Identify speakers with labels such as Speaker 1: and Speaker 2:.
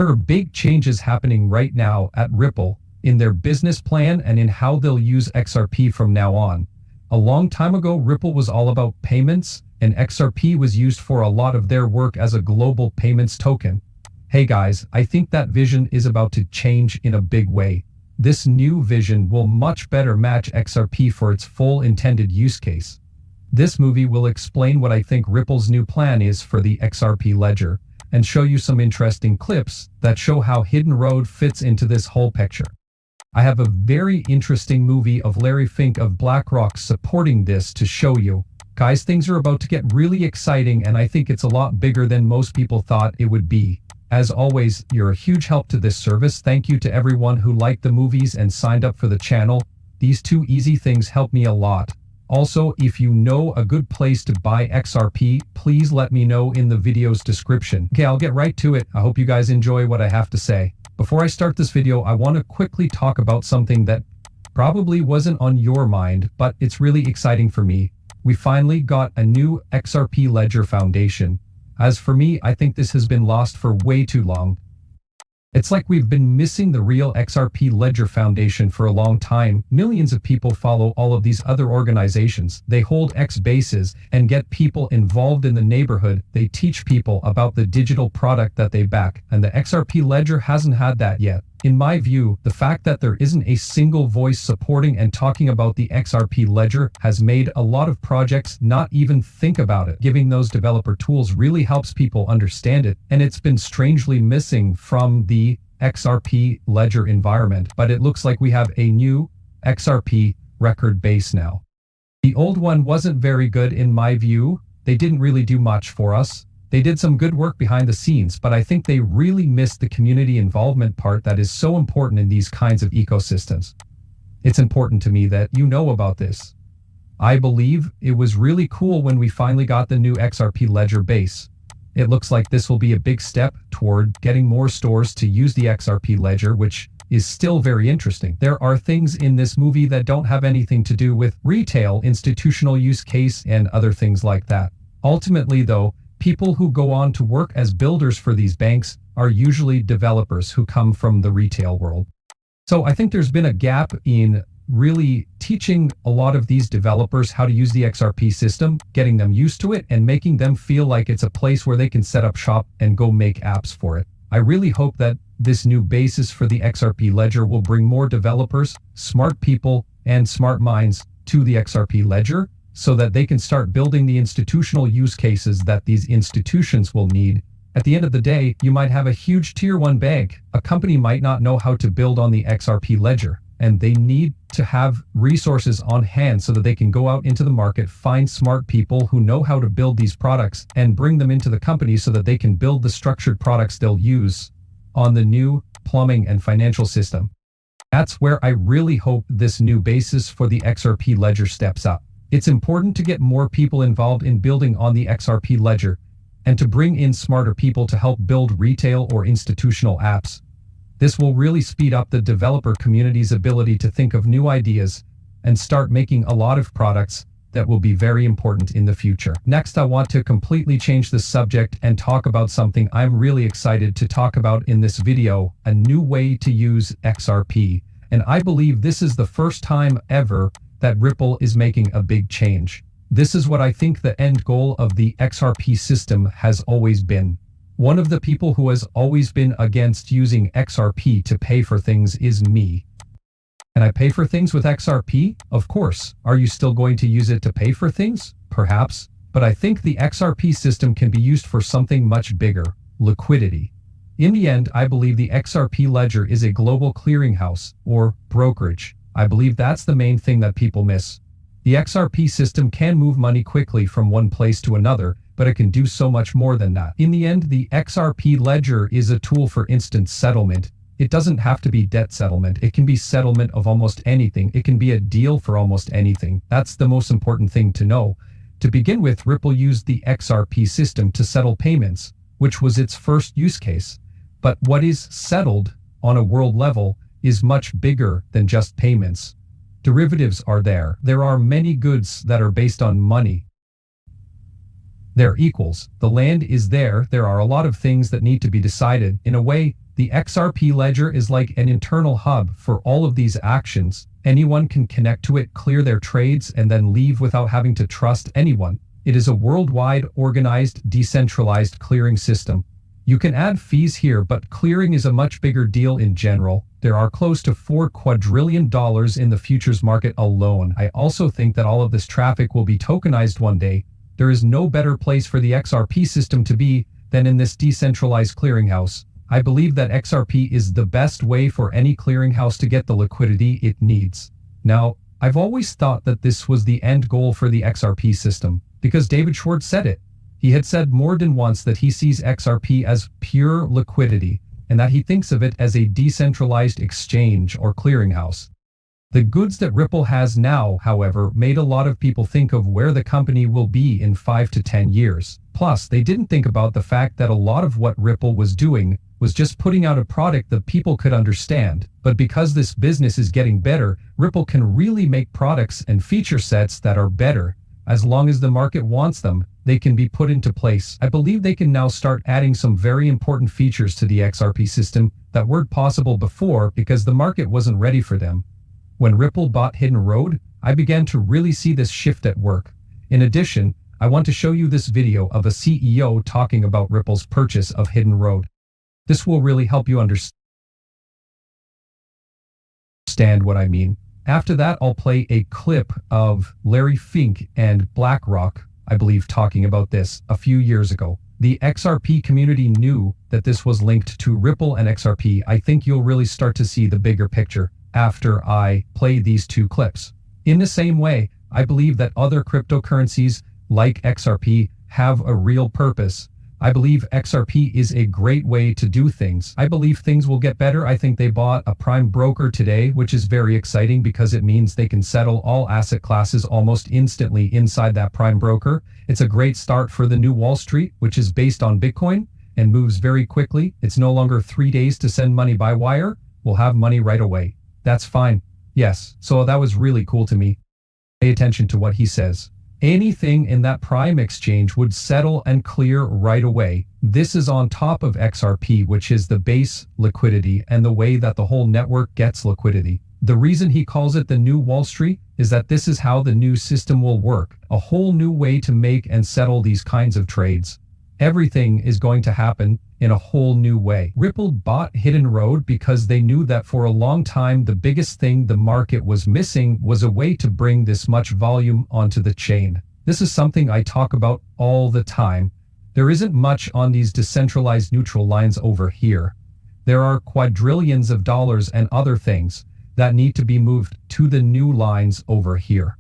Speaker 1: There are big changes happening right now at Ripple in their business plan and in how they'll use XRP from now on. A long time ago, Ripple was all about payments, and XRP was used for a lot of their work as a global payments token. Hey guys, I think that vision is about to change in a big way. This new vision will much better match XRP for its full intended use case. This movie will explain what I think Ripple's new plan is for the XRP ledger, and show you some interesting clips that show how Hidden Road fits into this whole picture. I have a very interesting movie of Larry Fink of BlackRock supporting this to show you. Guys, things are about to get really exciting, and I think it's a lot bigger than most people thought it would be. As always, you're a huge help to this service. Thank you to everyone who liked the movies and signed up for the channel. These two easy things help me a lot. Also, if you know a good place to buy XRP, please let me know in the video's description. Okay, I'll get right to it. I hope you guys enjoy what I have to say. Before I start this video, I want to quickly talk about something that probably wasn't on your mind, but it's really exciting for me. We finally got a new XRP ledger foundation. As for me, I think this has been lost for way too long. It's like we've been missing the real XRP Ledger Foundation for a long time. Millions of people follow all of these other organizations. They hold X bases and get people involved in the neighborhood. They teach people about the digital product that they back, and the XRP Ledger hasn't had that yet. In my view, the fact that there isn't a single voice supporting and talking about the XRP Ledger has made a lot of projects not even think about it. Giving those developer tools really helps people understand it, and it's been strangely missing from the XRP Ledger environment. But it looks like we have a new XRP record base now. The old one wasn't very good in my view. They didn't really do much for us. They did some good work behind the scenes, but I think they really missed the community involvement part that is so important in these kinds of ecosystems. It's important to me that you know about this. I believe it was really cool when we finally got the new XRP Ledger base. It looks like this will be a big step toward getting more stores to use the XRP Ledger, which is still very interesting. There are things in this movie that don't have anything to do with retail, institutional use case, and other things like that. Ultimately, though, people who go on to work as builders for these banks are usually developers who come from the retail world. So I think there's been a gap in really teaching a lot of these developers how to use the XRP system, getting them used to it, and making them feel like it's a place where they can set up shop and go make apps for it. I really hope that this new basis for the XRP Ledger will bring more developers, smart people, and smart minds to the XRP Ledger, so that they can start building the institutional use cases that these institutions will need. At the end of the day, you might have a huge tier 1 bank. A company might not know how to build on the XRP Ledger, and they need to have resources on hand so that they can go out into the market, find smart people who know how to build these products, and bring them into the company so that they can build the structured products they'll use on the new plumbing and financial system. That's where I really hope this new basis for the XRP Ledger steps up. It's important to get more people involved in building on the XRP Ledger and to bring in smarter people to help build retail or institutional apps. This will really speed up the developer community's ability to think of new ideas and start making a lot of products that will be very important in the future. Next, I want to completely change the subject and talk about something I'm really excited to talk about in this video, a new way to use XRP. And I believe this is the first time ever that Ripple is making a big change. This is what I think the end goal of the XRP system has always been. One of the people who has always been against using XRP to pay for things is me. Can I pay for things with XRP? Of course. Are you still going to use it to pay for things? Perhaps. But I think the XRP system can be used for something much bigger: liquidity. In the end, I believe the XRP Ledger is a global clearinghouse, or brokerage. I believe that's the main thing that people miss. The XRP system can move money quickly from one place to another, but it can do so much more than that. In the end, the XRP Ledger is a tool for instant settlement. It doesn't have to be debt settlement. It can be settlement of almost anything. It can be a deal for almost anything. That's the most important thing to know. To begin with, Ripple used the XRP system to settle payments, which was its first use case. But what is settled on a world level is much bigger than just payments. Derivatives are there. There are many goods that are based on money. They're equals. The land is there. There are a lot of things that need to be decided. In a way, the XRP ledger is like an internal hub for all of these actions. Anyone can connect to it, clear their trades, and then leave without having to trust anyone. It is a worldwide, organized, decentralized clearing system. You can add fees here, but clearing is a much bigger deal in general. There are close to $4 quadrillion in the futures market alone. I also think that all of this traffic will be tokenized one day. There is no better place for the XRP system to be than in this decentralized clearinghouse. I believe that XRP is the best way for any clearinghouse to get the liquidity it needs. Now, I've always thought that this was the end goal for the XRP system, because David Schwartz said it. He had said more than once that he sees XRP as pure liquidity, and that he thinks of it as a decentralized exchange or clearinghouse. The goods that Ripple has now, however, made a lot of people think of where the company will be in 5 to 10 years. Plus, they didn't think about the fact that a lot of what Ripple was doing was just putting out a product that people could understand. But because this business is getting better, Ripple can really make products and feature sets that are better. As long as the market wants them, they can be put into place. I believe they can now start adding some very important features to the XRP system that weren't possible before because the market wasn't ready for them. When Ripple bought Hidden Road, I began to really see this shift at work. In addition, I want to show you this video of a CEO talking about Ripple's purchase of Hidden Road. This will really help you understand what I mean. After that, I'll play a clip of Larry Fink and BlackRock, I believe, talking about this a few years ago. The XRP community knew that this was linked to Ripple and XRP. I think you'll really start to see the bigger picture after I play these two clips. In the same way, I believe that other cryptocurrencies like XRP have a real purpose. I believe XRP is a great way to do things. I believe things will get better. I think they bought a prime broker today, which is very exciting because it means they can settle all asset classes almost instantly inside that prime broker. It's a great start for the new Wall Street, which is based on Bitcoin and moves very quickly. It's no longer 3 days to send money by wire. We'll have money right away. That's fine. Yes, so that was really cool to me. Pay attention to what he says. Anything in that prime exchange would settle and clear right away. This is on top of XRP, which is the base liquidity and the way that the whole network gets liquidity. The reason he calls it the new Wall Street is that this is how the new system will work. A whole new way to make and settle these kinds of trades. Everything is going to happen in a whole new way. Ripple bought Hidden Road because they knew that for a long time the biggest thing the market was missing was a way to bring this much volume onto the chain. This is something I talk about all the time. There isn't much on these decentralized neutral lines over here. There are quadrillions of dollars and other things that need to be moved to the new lines over here.